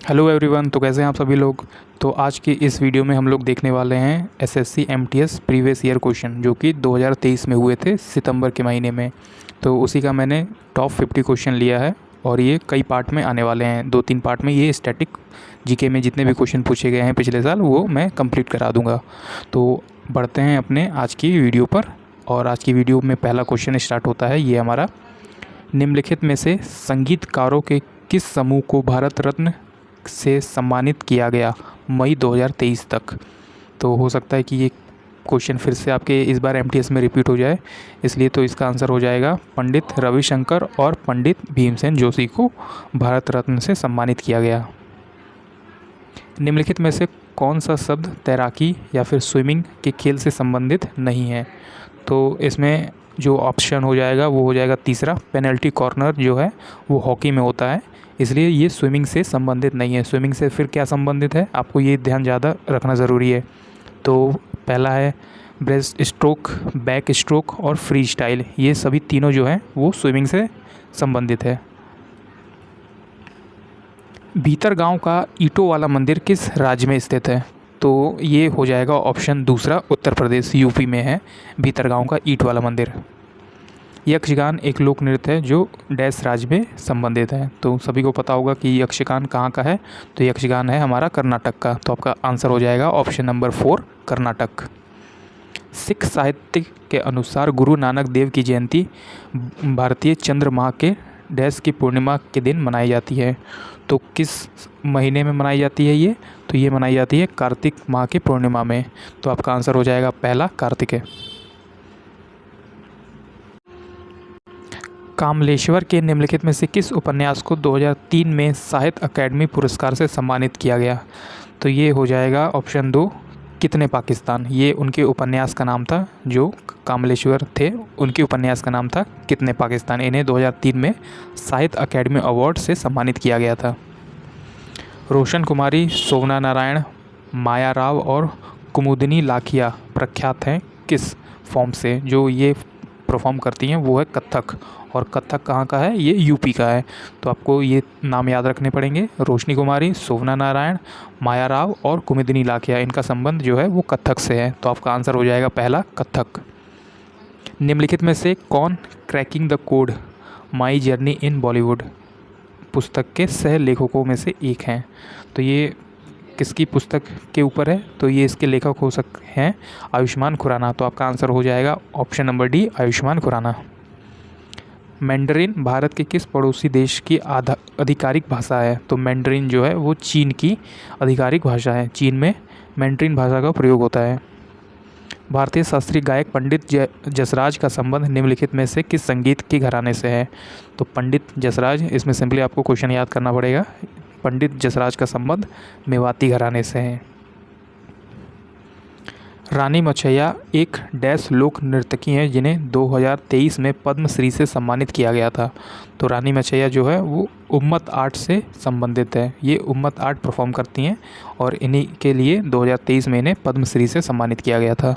Hello everyone. तो कैसे हैं आप सभी लोग। तो आज की इस वीडियो में हम लोग देखने वाले हैं SSC MTS previous year question जो कि 2023 में हुए थे सितंबर के महीने में। तो उसी का मैंने टॉप 50 क्वेश्चन लिया है और ये कई पार्ट में आने वाले हैं, 2-3 पार्ट में। ये स्टैटिक जीके में जितने भी क्वेश्चन पूछे गए हैं पिछले साल वो मैं कंप्लीट करा दूँगा। तो बढ़ते हैं अपने आज की वीडियो पर। और आज की वीडियो में पहला क्वेश्चन स्टार्ट होता है ये हमारा, निम्नलिखित में से संगीतकारों के किस समूह को भारत रत्न से सम्मानित किया गया मई 2023 तक। तो हो सकता है कि ये क्वेश्चन फिर से आपके इस बार एमटीएस में रिपीट हो जाए, इसलिए तो इसका आंसर हो जाएगा पंडित रविशंकर और पंडित भीमसेन जोशी को भारत रत्न से सम्मानित किया गया। निम्नलिखित में से कौन सा शब्द तैराकी या फिर स्विमिंग के खेल से संबंधित नहीं है। तो इसमें जो ऑप्शन हो जाएगा वो हो जाएगा तीसरा, पेनल्टी कॉर्नर जो है वो हॉकी में होता है, इसलिए ये स्विमिंग से संबंधित नहीं है। स्विमिंग से फिर क्या संबंधित है, आपको ये ध्यान ज़्यादा रखना ज़रूरी है। तो पहला है ब्रेस्ट स्ट्रोक, बैक स्ट्रोक और फ्री स्टाइल, ये सभी तीनों जो हैं वो स्विमिंग से संबंधित है। भीतर गांव का ईंटों वाला मंदिर किस राज्य में स्थित है। तो ये हो जाएगा ऑप्शन दूसरा, उत्तर प्रदेश यूपी में है भीतर गांव का ईंट वाला मंदिर। यक्षगान एक लोक नृत्य है जो डैश राज्य में संबंधित है। तो सभी को पता होगा कि यक्षगान कहाँ का है, तो यक्षगान है हमारा कर्नाटक का। तो आपका आंसर हो जाएगा ऑप्शन नंबर 4 कर्नाटक। सिख साहित्य के अनुसार गुरु नानक देव की जयंती भारतीय चंद्र माह के डैश की पूर्णिमा के दिन मनाई जाती है। तो किस महीने में मनाई जाती है ये, तो ये मनाई जाती है कार्तिक माह की पूर्णिमा में। तो आपका आंसर हो जाएगा पहला कार्तिक है। कामलेश्वर के निम्नलिखित में से किस उपन्यास को 2003 में साहित्य अकादमी पुरस्कार से सम्मानित किया गया। तो ये हो जाएगा ऑप्शन 2 कितने पाकिस्तान। ये उनके उपन्यास का नाम था, जो कामलेश्वर थे उनके उपन्यास का नाम था कितने पाकिस्तान। इन्हें 2003 में साहित्य अकादमी अवार्ड से सम्मानित किया गया था। रोशन कुमारी, शोभना नारायण, माया राव और कुमुदिनी लाखिया प्रख्यात हैं किस फॉर्म से। जो ये परफॉर्म करती हैं वो है कथक, और कथक कहाँ का है, ये यूपी का है। तो आपको ये नाम याद रखने पड़ेंगे, रोशनी कुमारी, शोभना नारायण, माया राव और कुमुदिनी लाखिया, इनका संबंध जो है वो कथक से है। तो आपका आंसर हो जाएगा पहला कथक। निम्नलिखित में से कौन cracking the code my journey in Bollywood पुस्तक के सह लेखकों में से एक हैं। तो ये किसकी पुस्तक के ऊपर है, तो ये इसके लेखक हो सकते हैं आयुष्मान खुराना। तो आपका आंसर हो जाएगा option number D Ayushmann Khurrana. Mandarin Bharat के किस पड़ोसी देश की आधिकारिक भाषा है। तो मैंडरिन जो है वो चीन की आधिकारिक भाषा है, चीन में मैंडरिन भाषा का प्रयोग होता है। भारतीय शास्त्रीय गायक पंडित जसराज का संबंध निम्नलिखित में से किस संगीत के घराने से है। तो पंडित जसराज, इसमें सिंपली आपको क्वेश्चन याद करना पड़ेगा, पंडित जसराज का संबंध मेवाती घराने से है। रानी मछैया एक डैश लोक नर्तकी हैं जिन्हें 2023 में पद्मश्री से सम्मानित किया गया था। तो रानी मछैया जो है वो उम्मत आर्ट से संबंधित है, ये उम्मत आर्ट परफॉर्म करती हैं और इन्हीं के लिए 2023 में इन्हें पद्मश्री से सम्मानित किया गया था।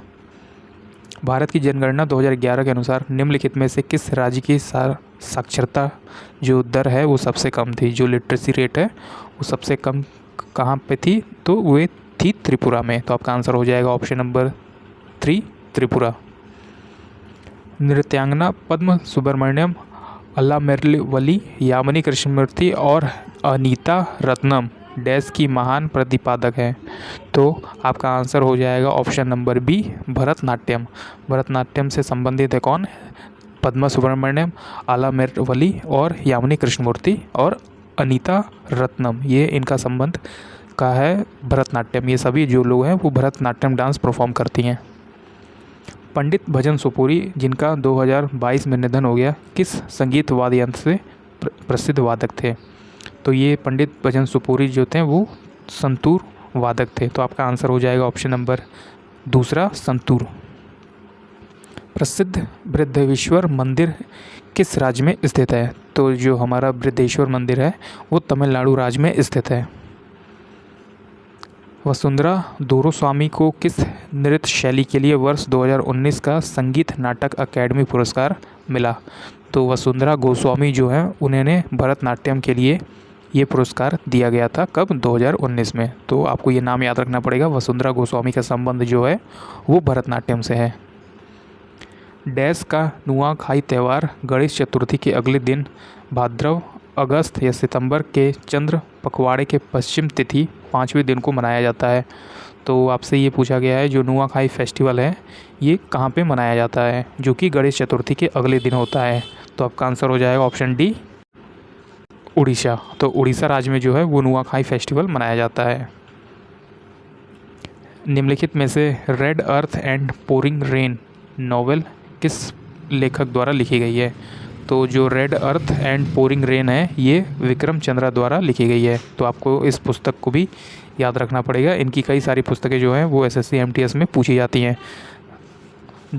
भारत की जनगणना 2011 के अनुसार निम्नलिखित में से किस राज्य की साक्षरता जो दर है वो सबसे कम थी, जो लिटरेसी रेट है वो सबसे कम कहाँ पे थी, तो वो थी त्रिपुरा में। तो आपका आंसर हो जाएगा ऑप्शन नंबर 3 त्रिपुरा। नृत्यांगना पद्म सुब्रमण्यम, अल्ला मेरवली, यामिनी कृष्णमूर्ति और अनीता रत्नम डैश की महान प्रतिपादक हैं। तो आपका आंसर हो जाएगा option number B Bharatanatyam. Bharatanatyam से संबंधित है कौन, पद्मा सुब्रमण्यम, आला मेरवली और यामिनी कृष्णमूर्ति और अनीता रत्नम, ये इनका संबंध का है भरतनाट्यम। ये सभी जो लोग हैं वो भरतनाट्यम डांस परफॉर्म करती हैं। पंडित भजन सुपुरी जिनका 2022 में निधन हो गया, किस संगीत वाद्य यंत्र से प्रसिद्ध वादक थे। तो ये पंडित भजन सुपुरी जो थे वो संतूर वादक थे। तो आपका आंसर हो जाएगा ऑप्शन नंबर दूसरा संतूर। प्रसिद्ध बृहदेश्वर मंदिर किस राज्य में स्थित है। तो जो हमारा बृहदेश्वर मंदिर है वो तमिलनाडु राज्य में स्थित है। वसुंधरा दोरोस्वामी को किस नृत्य शैली के लिए वर्ष 2019 का संगीत नाटक अकादमी पुरस्कार मिला। तो वसुंधरा गोस्वामी जो हैं उन्होंने भरतनाट्यम के लिए ये पुरस्कार दिया गया था कब? 2019 में। तो आपको ये नाम याद रखना पड़ेगा। वसुंधरा गोस्वामी का संबंध जो है वो भरतनाट्यम से है। डैश का नुआखाई त्यौहार गणेश चतुर्थी के अगले दिन भाद्रव, अगस्त या सितंबर के चंद्र पखवाड़े के पश्चिम तिथि 5वें दिन को मनाया जाता है। तो आपसे ये पूछा गया है जो नुआखाई फेस्टिवल है ये कहाँ पे मनाया जाता है, जो कि गणेश चतुर्थी के अगले दिन होता है। तो आपका आंसर हो जाएगा ऑप्शन डी, उड़ीसा। तो उड़ीसा राज्य में जो है वो नुआखाई फेस्टिवल मनाया जाता है। निम्नलिखित में से red earth and pouring rain novel किस लेखक द्वारा लिखी गई है? तो जो red earth and pouring rain है ये विक्रम चंद्रा द्वारा लिखी गई है। तो आपको इस पुस्तक को भी याद रखना पड़ेगा। इनकी कई सारी पुस्तकें जो हैं वो एसएससी एमटीएस में पूछी जाती हैं।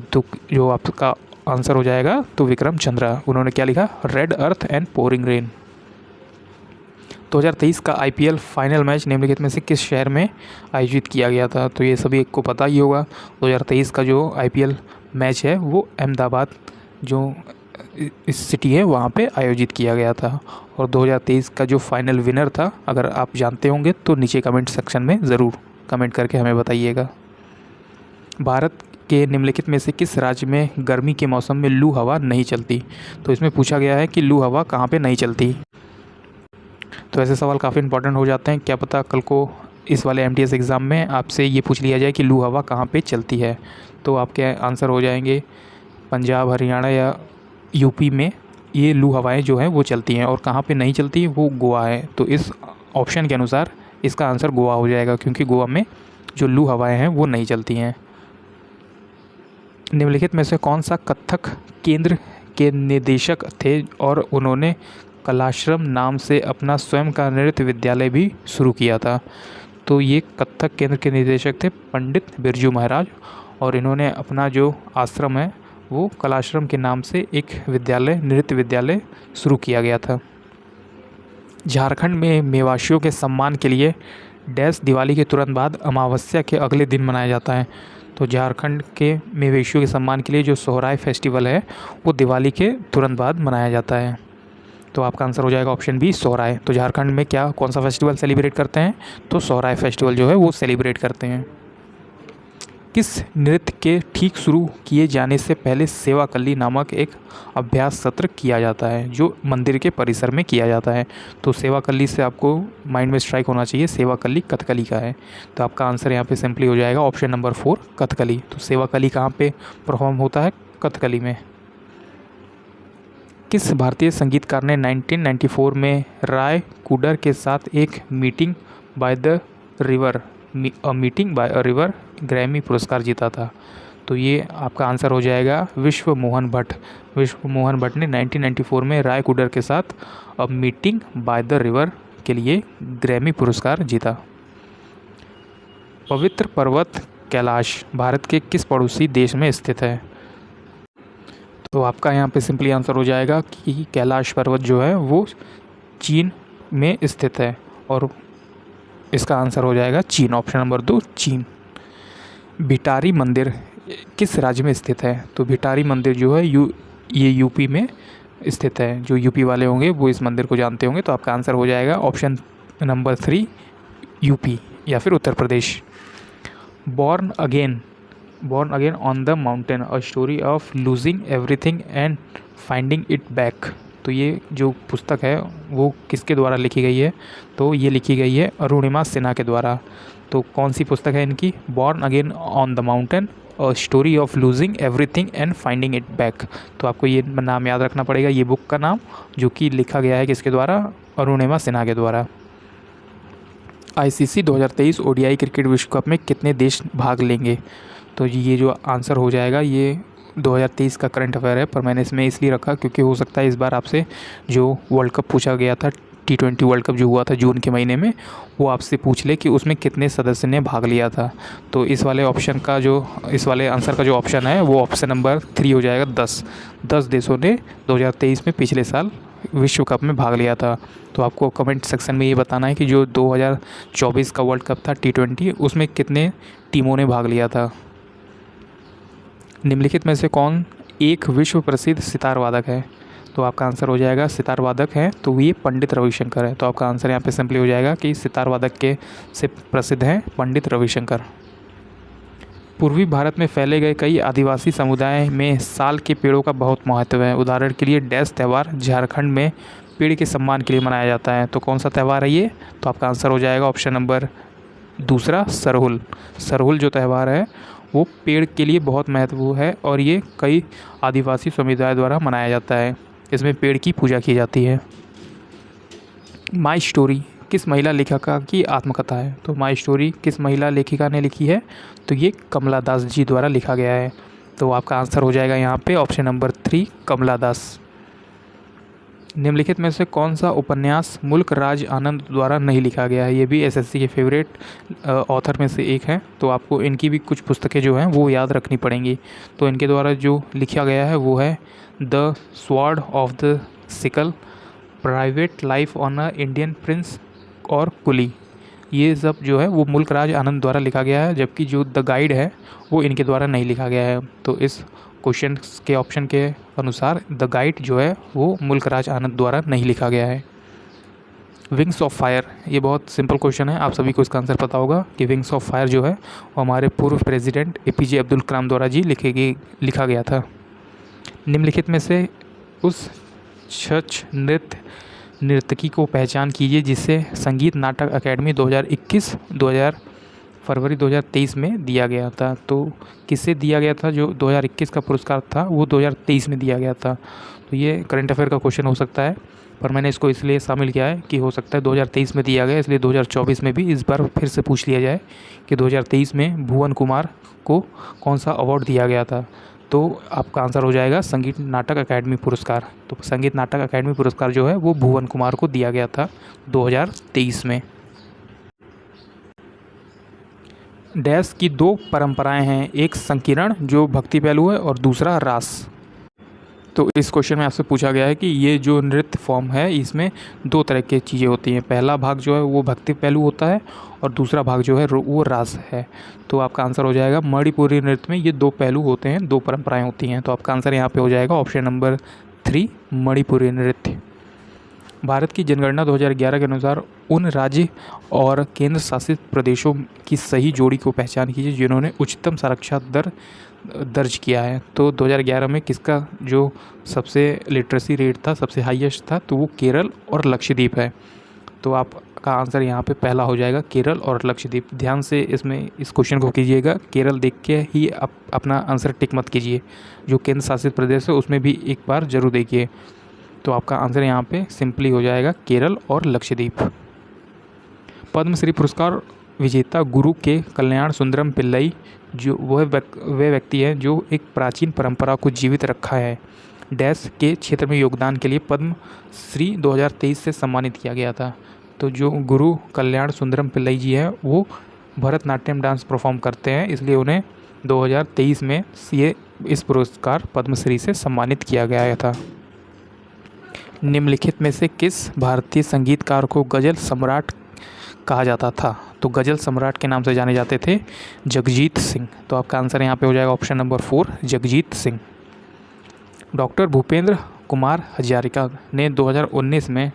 तो जो आपका आंसर हो जाएगा तो विक्रम चंद्रा, उन्होंने क्या लिखा? Red earth and pouring rain. 2023 का आईपीएल फाइनल मैच निम्नलिखित में से किस शहर में आयोजित किया गया था? तो ये सभी को पता ही होगा। 2023 का जो आईपीएल मैच है वो अहमदाबाद जो इस सिटी है वहाँ पे आयोजित किया गया था। और 2023 का जो फाइनल विनर था, अगर आप जानते होंगे तो नीचे कमेंट सेक्शन में ज़रूर कमेंट करके हमें बताइएगा। भारत के निम्नलिखित में से किस राज्य में गर्मी के मौसम में लू हवा नहीं चलती? तो इसमें पूछा गया है कि लू हवा कहाँ पे नहीं चलती। तो ऐसे सवाल काफ़ी इंपॉर्टेंट हो जाते हैं। क्या पता कल को इस वाले एमटीएस एग्ज़ाम में आपसे ये पूछ लिया जाए कि लू हवा कहाँ पे चलती है। तो आपके आंसर हो जाएंगे पंजाब, हरियाणा या यूपी में ये लू हवाएं जो हैं वो चलती हैं। और कहाँ पे नहीं चलती वो गोवा है। तो इस ऑप्शन के अनुसार इसका आंसर गोवा हो जाएगा, क्योंकि गोवा में जो लू हवाएं हैं वो नहीं चलती हैं। निम्नलिखित में से कौन सा कथक केंद्र के निदेशक थे और उन्होंने कलाश्रम नाम से अपना स्वयं का नृत्य विद्यालय भी शुरू किया था? तो ये कथक केंद्र के निदेशक थे पंडित बिरजू महाराज, और इन्होंने अपना जो आश्रम है वो कलाश्रम के नाम से एक विद्यालय, नृत्य विद्यालय शुरू किया गया था। झारखंड में मेवाशियों के सम्मान के लिए डैश दिवाली के तुरंत बाद अमावस्या के अगले दिन मनाया जाता है। तो झारखंड के मवेशियों के सम्मान के लिए जो सोहराय फेस्टिवल है वो दिवाली के तुरंत बाद मनाया जाता है। तो आपका आंसर हो जाएगा ऑप्शन बी, सोहराय। तो झारखंड में क्या कौन सा फेस्टिवल सेलिब्रेट करते हैं? तो सोहराय फेस्टिवल जो है वो सेलिब्रेट करते हैं। किस नृत्य के ठीक शुरू किए जाने से पहले सेवा कल्ली नामक एक अभ्यास सत्र किया जाता है, जो मंदिर के परिसर में किया जाता है? तो सेवा कल्ली से आपको माइंड में स्ट्राइक होना चाहिए सेवा कल्ली कथकली का है। तो आपका आंसर यहाँ पे सिंपली हो जाएगा ऑप्शन नंबर 4, कथकली। तो सेवा कल्ली कहाँ पे परफॉर्म होता है? कथकली में। किस भारतीय संगीतकार ने 1994 में राय कुडर के साथ एक meeting by the river Grammy पुरस्कार जीता था? तो ये आपका आंसर हो जाएगा विश्व मोहन भट्ट। विश्व मोहन भट्ट ने 1994 में राय कुडर के साथ a meeting by the river के लिए ग्रैमी पुरस्कार जीता। पवित्र पर्वत कैलाश भारत के किस पड़ोसी देश में स्थित है? तो आपका यहाँ पे सिंपली आंसर हो जाएगा कि कैलाश पर्वत जो है वो चीन में स्थित है, और इसका आंसर हो जाएगा चीन। ऑप्शन नंबर 2, चीन। भिटारी मंदिर किस राज्य में स्थित है? तो भिटारी मंदिर जो है ये यूपी में स्थित है। जो यूपी वाले होंगे वो इस मंदिर को जानते होंगे। तो आपका आंसर हो जाएगा ऑप्शन नंबर 3, यूपी या फिर Uttar Pradesh. Born again on the mountain a story of losing everything and finding it back. तो ये जो पुस्तक है वो किसके द्वारा लिखी गई है? तो ये लिखी गई है अरुणिमा सिन्हा के द्वारा। तो कौन सी पुस्तक है इनकी? Born again on the mountain a story of losing everything and finding it back. तो आपको ये नाम याद रखना पड़ेगा, ये बुक का नाम, जो कि लिखा गया है किसके द्वारा? अरुणिमा सिन्हा के द्वारा। आईसीसी 2023 ओडीआई क्रिकेट विश्व कप में कितने देश भाग लेंगे? तो ये जो आंसर हो जाएगा ये 2023 का करंट अफेयर है, पर मैंने इसमें इसलिए रखा क्योंकि हो सकता है इस बार आपसे जो वर्ल्ड कप पूछा गया था, T20 वर्ल्ड कप जो हुआ था जून के महीने में, वो आपसे पूछ ले कि उसमें कितने सदस्य ने भाग लिया था। तो इस वाले आंसर का जो ऑप्शन है वो ऑप्शन नंबर 3 हो जाएगा, 10 देशों ने 2023 में पिछले साल विश्व कप में भाग लिया था। तो आपको कमेंट सेक्शन में ये बताना है कि जो 2024 का वर्ल्ड कप था T20, उसमें कितने टीमों ने भाग लिया था। निम्नलिखित में से कौन एक विश्व प्रसिद्ध सितार वादक है? तो आपका आंसर हो जाएगा सितार वादक हैं तो ये पंडित रविशंकर है। तो आपका आंसर यहाँ पे सिंपली हो जाएगा कि सितार वादक के से प्रसिद्ध हैं पंडित रविशंकर। पूर्वी भारत में फैले गए कई आदिवासी समुदाय में साल के पेड़ों का बहुत महत्व है। उदाहरण के लिए डैश त्यौहार झारखंड में पेड़ के सम्मान के लिए मनाया जाता है। तो कौन सा त्यौहार है ये? तो आपका आंसर हो जाएगा ऑप्शन नंबर दूसरा, सरहुल। सरहुल जो त्यौहार है वो पेड़ के लिए बहुत महत्वपूर्ण है और ये कई आदिवासी समुदाय द्वारा मनाया जाता है। इसमें पेड़ की पूजा की जाती है। माई स्टोरी किस महिला लेखिका की आत्मकथा है? तो माई स्टोरी किस महिला लेखिका ने लिखी है? तो ये कमला दास जी द्वारा लिखा गया है। तो आपका आंसर हो जाएगा यहाँ पे ऑप्शन नंबर 3, कमला दास। निम्नलिखित में से कौन सा उपन्यास मुल्क राज आनंद द्वारा नहीं लिखा गया है? ये भी एसएससी के फेवरेट ऑथर में से एक है। तो आपको इनकी भी कुछ पुस्तकें जो हैं वो याद रखनी पड़ेंगी। तो इनके द्वारा जो लिखा गया है वो है the sword of the sickle, private life on a Indian Prince और कुली। ये सब जो है वो मुल्क राज आनंद द्वारा लिखा गया है, जबकि जो द गाइड है वो इनके द्वारा नहीं लिखा गया है। तो इस क्वेश्चन के ऑप्शन के अनुसार द गाइड जो है वो मुल्क राज आनंद द्वारा नहीं लिखा गया है। विंग्स ऑफ फायर, ये बहुत सिंपल क्वेश्चन है, आप सभी को इसका आंसर पता होगा कि विंग्स ऑफ फायर जो है वो हमारे पूर्व प्रेसिडेंट एपीजे अब्दुल कलाम द्वारा जी लिखा गया था। निम्नलिखित में से उस छछ नर्तकी को पहचान कीजिए जिसे संगीत नाटक अकेडमी 2021 फरवरी 2023 में दिया गया था। तो किसे दिया गया था? जो 2021 का पुरस्कार था वो 2023 में दिया गया था। तो ये करंट अफेयर का क्वेश्चन हो सकता है, पर मैंने इसको इसलिए शामिल किया है कि हो सकता है 2023 में दिया गया, इसलिए 2024 में भी इस बार फिर से पूछ लिया जाए कि 2023 में भुवन कुमार को कौन सा अवार्ड दिया गया था। तो आपका आंसर हो जाएगा संगीत नाटक अकेडमी पुरस्कार। तो संगीत नाटक अकेडमी पुरस्कार जो है वो भुवन कुमार को दिया गया था 2023 में। डैश की दो परंपराएं हैं, एक संकीर्ण जो भक्ति पहलू है और दूसरा रास। तो इस क्वेश्चन में आपसे पूछा गया है कि ये जो नृत्य फॉर्म है इसमें दो तरह की चीज़ें होती हैं। पहला भाग जो है वो भक्ति पहलू होता है और दूसरा भाग जो है वो रास है। तो आपका आंसर हो जाएगा मणिपुरी नृत्य में ये दो पहलू होते हैं, दो परंपराएं होती हैं। तो आपका आंसर यहाँ पे हो जाएगा ऑप्शन नंबर 3, मणिपुरी नृत्य। भारत की जनगणना 2011 के अनुसार उन राज्य और केंद्र शासित प्रदेशों की सही जोड़ी को पहचान कीजिए जिन्होंने उच्चतम साक्षरता दर दर्ज किया है। तो 2011 में किसका जो सबसे लिटरेसी रेट था, सबसे हाईएस्ट था, तो वो केरल और लक्षद्वीप है। तो आपका आंसर यहाँ पे पहला हो जाएगा, केरल और लक्षद्वीप। ध्यान से इसमें इस क्वेश्चन को कीजिएगा, केरल देख के ही अपना आंसर टिक मत कीजिए, जो केंद्र शासित प्रदेश है उसमें भी एक बार जरूर देखिए। तो आपका आंसर यहाँ पे सिंपली हो जाएगा केरल और लक्षद्वीप। पद्मश्री पुरस्कार विजेता गुरु के कल्याण सुंदरम पिल्लई जो वह व्यक्ति है जो एक प्राचीन परंपरा को जीवित रखा है। डैश के क्षेत्र में योगदान के लिए पद्मश्री 2023 से सम्मानित किया गया था। तो जो गुरु कल्याण सुंदरम पिल्लई जी हैं वो भरतनाट्यम डांस परफॉर्म करते हैं, इसलिए उन्हें 2023 में इस पुरस्कार पद्मश्री से सम्मानित किया गया था। निम्नलिखित में से किस भारतीय संगीतकार को गज़ल सम्राट कहा जाता था? तो गज़ल सम्राट के नाम से जाने जाते थे जगजीत सिंह। तो आपका आंसर यहाँ पे हो जाएगा option number 4, Jagjit Singh. Doctor Bhupendra Kumar Hazarika ने 2019 में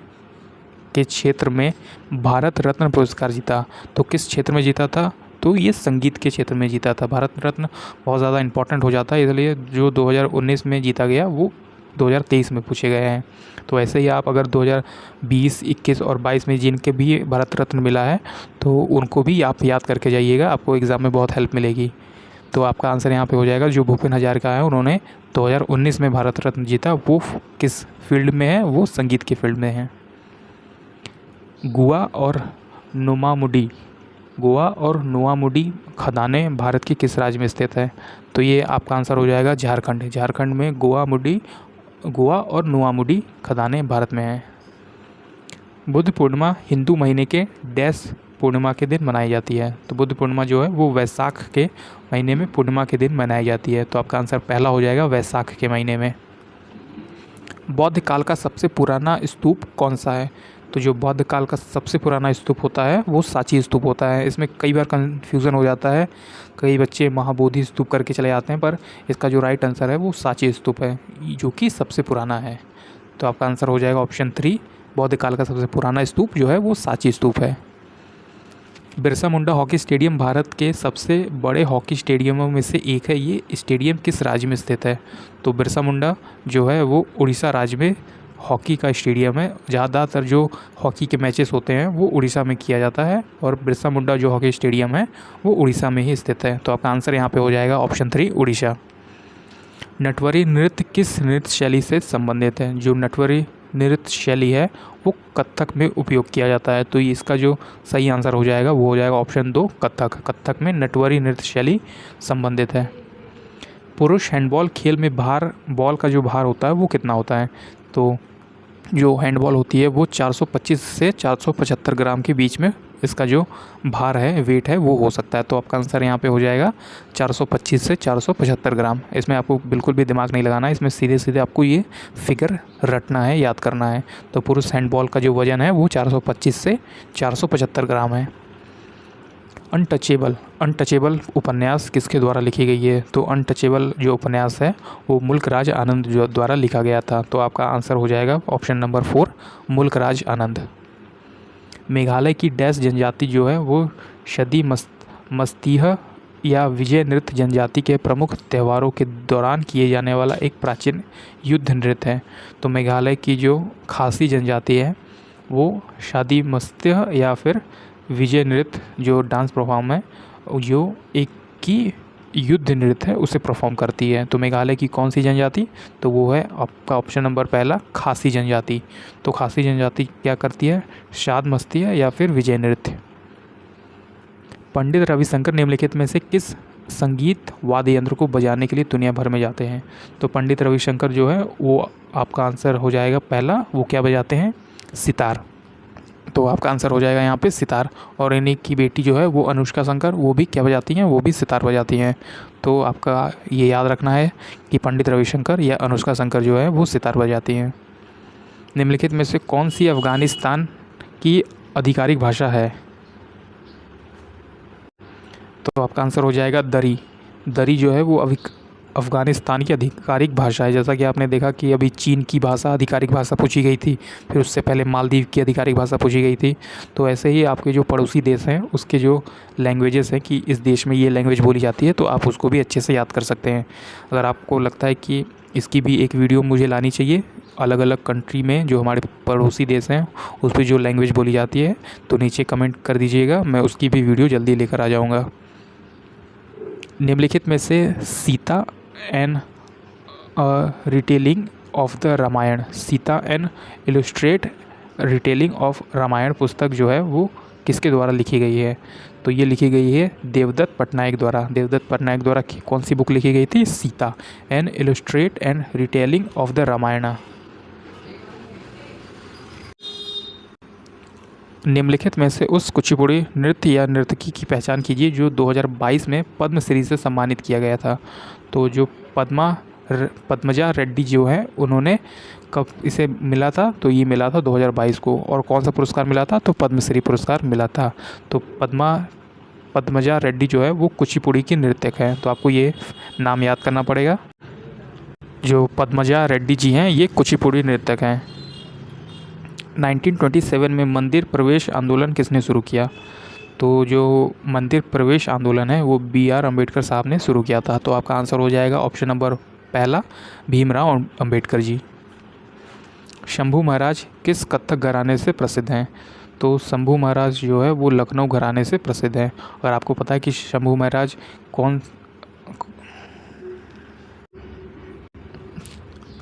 के क्षेत्र में भारत रत्न पुरस्कार जीता। तो किस क्षेत्र में जीता था? तो ये संगीत के क्षेत्र में जीता था। भारत रत्न बहुत ज़्यादा इंपॉर्टेंट हो जाता है, इसलिए जो 2019 में जीता गया वो 2023 में पूछे गए हैं। तो ऐसे ही आप अगर 2020, 21 और 22 में जिनके भी भारत रत्न मिला है तो उनको भी आप याद करके जाइएगा, आपको एग्ज़ाम में बहुत हेल्प मिलेगी। तो आपका आंसर यहाँ पे हो जाएगा जो भूपेन हजारिका है उन्होंने 2019 में भारत रत्न जीता, वो किस फील्ड में है? वो संगीत के फील्ड में है। गोवा और नोआमुडी खदानें भारत के किस राज्य में स्थित है? तो ये आपका आंसर हो जाएगा झारखंड। झारखंड में गोवा और नोआमुडी खदानें भारत में हैं। बुद्ध पूर्णिमा हिंदू महीने के डैश पूर्णिमा के दिन मनाई जाती है। तो बुद्ध पूर्णिमा जो है वो वैशाख के महीने में पूर्णिमा के दिन मनाई जाती है। तो आपका आंसर पहला हो जाएगा वैशाख के महीने में। बौद्ध काल का सबसे पुराना स्तूप कौन सा है? तो जो बौद्ध काल का सबसे पुराना स्तूप होता है वो सांची स्तूप होता है। इसमें कई बार कन्फ्यूज़न हो जाता है, कई बच्चे महाबोधि स्तूप करके चले जाते हैं, पर इसका जो राइट आंसर है वो सांची स्तूप है जो कि सबसे पुराना है। तो आपका आंसर हो जाएगा ऑप्शन 3। बौद्ध काल का सबसे पुराना स्तूप जो है वो सांची स्तूप है। बिरसा मुंडा हॉकी स्टेडियम भारत के सबसे बड़े हॉकी स्टेडियमों में से एक है। ये स्टेडियम किस राज्य में स्थित है? तो बिरसा मुंडा जो है वो उड़ीसा राज्य में हॉकी का स्टेडियम है। ज़्यादातर जो हॉकी के मैचेस होते हैं वो उड़ीसा में किया जाता है और बिरसा मुंडा जो हॉकी स्टेडियम है वो उड़ीसा में ही स्थित है। तो आपका आंसर यहाँ पे हो जाएगा ऑप्शन 3 उड़ीसा। नटवरी नृत्य किस नृत्य शैली से संबंधित है? जो नटवरी नृत्य शैली है वो कथक में उपयोग किया जाता है। तो इसका जो सही आंसर हो जाएगा वो हो जाएगा ऑप्शन 2 कथक। कथक में नटवरी नृत्य शैली संबंधित है। पुरुष हैंडबॉल खेल में बॉल का जो भार होता है वो कितना होता है? तो जो हैंडबॉल होती है वो 425 से 475 ग्राम के बीच में इसका जो भार है, वेट है, वो हो सकता है। तो आपका आंसर यहाँ पे हो जाएगा 425 से 475 ग्राम। इसमें आपको बिल्कुल भी दिमाग नहीं लगाना है, इसमें सीधे सीधे आपको ये फिगर रटना है, याद करना है। तो पुरुष हैंडबॉल का जो वज़न है वो 425 से 475 ग्राम है। अनटचेबल उपन्यास किसके द्वारा लिखी गई है? तो अनटचेबल जो उपन्यास है वो मुल्कराज आनंद द्वारा लिखा गया था। तो आपका आंसर हो जाएगा ऑप्शन नंबर 4 मुल्कराज आनंद। मेघालय की डैश जनजाति जो है वो शदी मस्तीह या विजय नृत्य जनजाति के प्रमुख त्योहारों के दौरान किए जाने वाला एक प्राचीन युद्ध नृत्य है। तो मेघालय की जो खासी जनजाति है वो शादी मस्तीह या फिर विजय नृत्य जो डांस परफॉर्म है जो एक की युद्ध नृत्य है उसे परफॉर्म करती है। तो मेघालय की कौन सी जनजाति? तो वो है आपका ऑप्शन नंबर पहला खासी जनजाति। तो खासी जनजाति क्या करती है? शाद मस्ती है या फिर विजय नृत्य। पंडित रविशंकर निम्नलिखित में से किस संगीत वाद्य यंत्र को बजाने के लिए दुनिया भर में जाते हैं? तो पंडित रविशंकर जो है वो आपका आंसर हो जाएगा पहला, वो क्या बजाते हैं? सितार। तो आपका आंसर हो जाएगा यहाँ पे सितार। और इन्हीं की बेटी जो है वो अनुष्का शंकर, वो भी क्या बजाती हैं? वो भी सितार बजाती हैं। तो आपका ये याद रखना है कि पंडित रविशंकर या अनुष्का शंकर जो है वो सितार बजाती हैं। निम्नलिखित में से कौन सी अफ़गानिस्तान की आधिकारिक भाषा है? तो आपका आंसर हो जाएगा दरी। दरी जो है वो अफ़गानिस्तान की आधिकारिक भाषा है। जैसा कि आपने देखा कि अभी चीन की भाषा आधिकारिक भाषा पूछी गई थी, फिर उससे पहले मालदीव की आधिकारिक भाषा पूछी गई थी। तो ऐसे ही आपके जो पड़ोसी देश हैं उसके जो लैंग्वेजेस हैं कि इस देश में ये लैंग्वेज बोली जाती है, तो आप उसको भी अच्छे से याद कर सकते हैं। अगर आपको लगता है कि इसकी भी एक वीडियो मुझे लानी चाहिए अलग अलग कंट्री में जो हमारे पड़ोसी देश हैं उस पर जो लैंग्वेज बोली जाती है, तो नीचे कमेंट कर दीजिएगा, मैं उसकी भी वीडियो जल्दी लेकर आ जाऊँगा। निम्नलिखित में से Sita an retelling of the Ramayana, Sita an illustrate retelling of Ramayana पुस्तक जो है वो किसके द्वारा लिखी गई है? तो ये लिखी गई है देवदत्त पटनायक द्वारा। देवदत्त पटनायक द्वारा कौन सी बुक लिखी गई थी? Sita an illustrate and retelling of the Ramayana. निम्नलिखित में से उस कुचिपुड़ी नृत्य या नर्तकी की पहचान कीजिए जो 2022 में पद्मश्री से सम्मानित किया गया था। तो जो पद्मजा रेड्डी जो है उन्होंने कब इसे मिला था? तो ये मिला था 2022 को। और कौन सा पुरस्कार मिला था? तो पद्मश्री पुरस्कार मिला था। तो पद्मजा रेड्डी जो है वो कुचिपुड़ी की नृत्यक है। तो आपको ये नाम याद करना पड़ेगा। जो पद्मजा रेड्डी जी हैं ये कुचिपुड़ी नृत्यक हैं। 1927 में मंदिर प्रवेश आंदोलन किसने शुरू किया? तो जो मंदिर प्रवेश आंदोलन है वो BR अम्बेडकर साहब ने शुरू किया था। तो आपका आंसर हो जाएगा ऑप्शन नंबर पहला भीमराव अम्बेडकर जी। शंभू महाराज किस कथक घराने से प्रसिद्ध हैं? तो शंभू महाराज जो है वो लखनऊ घराने से प्रसिद्ध हैं। अगर आपको पता है कि शंभू महाराज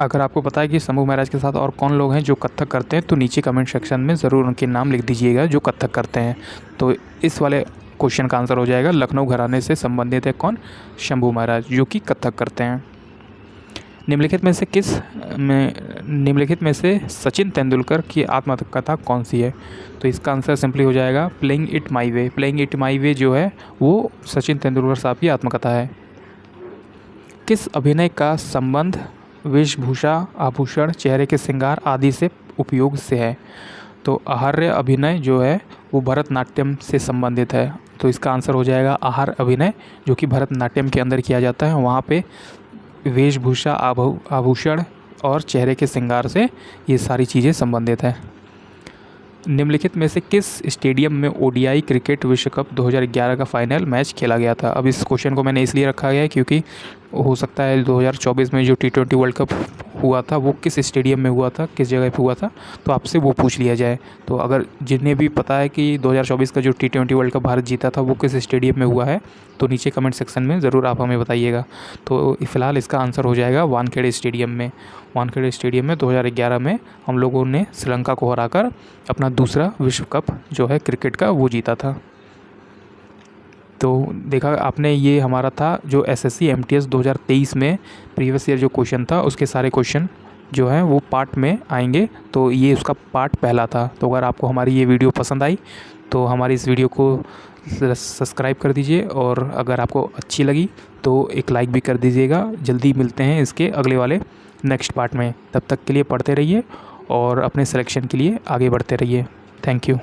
अगर आपको पता है कि शंभू महाराज के साथ और कौन लोग हैं जो कथक करते हैं तो नीचे कमेंट सेक्शन में ज़रूर उनके नाम लिख दीजिएगा जो कथक करते हैं। तो इस वाले क्वेश्चन का आंसर हो जाएगा लखनऊ घराने से संबंधित है कौन? शंभू महाराज जो कि कथक करते हैं। निम्नलिखित में से सचिन तेंदुलकर की आत्मकथा कौन सी है? तो इसका आंसर सिंपली हो जाएगा playing it my way. Playing it my way जो है वो सचिन तेंदुलकर साहब की आत्मकथा है। किस अभिनय का संबंध वेशभूषा, आभूषण, चेहरे के श्रृंगार आदि से उपयोग से है? तो आहार्य अभिनय जो है वो भरतनाट्यम से संबंधित है। तो इसका आंसर हो जाएगा आहार अभिनय जो कि भरतनाट्यम के अंदर किया जाता है। वहाँ पे वेशभूषा, आभूषण और चेहरे के श्रृंगार से ये सारी चीज़ें संबंधित हैं। निम्नलिखित में से किस स्टेडियम में ओडीआई क्रिकेट विश्व कप 2011 का फाइनल मैच खेला गया था? अब इस क्वेश्चन को मैंने इसलिए रखा गया है क्योंकि हो सकता है 2024 में जो T20 वर्ल्ड कप हुआ था वो किस स्टेडियम में हुआ था, किस जगह पे हुआ था, तो आपसे वो पूछ लिया जाए। तो अगर जिन्हें भी पता है कि 2024 का जो T20 वर्ल्ड कप भारत जीता था वो किस स्टेडियम में हुआ है, तो नीचे कमेंट सेक्शन में ज़रूर आप हमें बताइएगा। तो फ़िलहाल इसका आंसर हो जाएगा वानखेड़े स्टेडियम में। वानखेड़े स्टेडियम में 2011 में हम लोगों ने श्रीलंका को हराकर अपना दूसरा विश्व कप जो है क्रिकेट का वो जीता था। तो देखा आपने, ये हमारा था जो SSC MTS 2023 में प्रीवियस ईयर जो क्वेश्चन था उसके सारे क्वेश्चन जो हैं वो पार्ट में आएंगे। तो ये उसका पार्ट पहला था। तो अगर आपको हमारी ये वीडियो पसंद आई तो हमारी इस वीडियो को सब्सक्राइब कर दीजिए, और अगर आपको अच्छी लगी तो एक लाइक भी कर दीजिएगा। जल्दी मिलते हैं इसके अगले वाले नेक्स्ट पार्ट में। तब तक के लिए पढ़ते रहिए और अपने सिलेक्शन के लिए आगे बढ़ते रहिए। Thank you.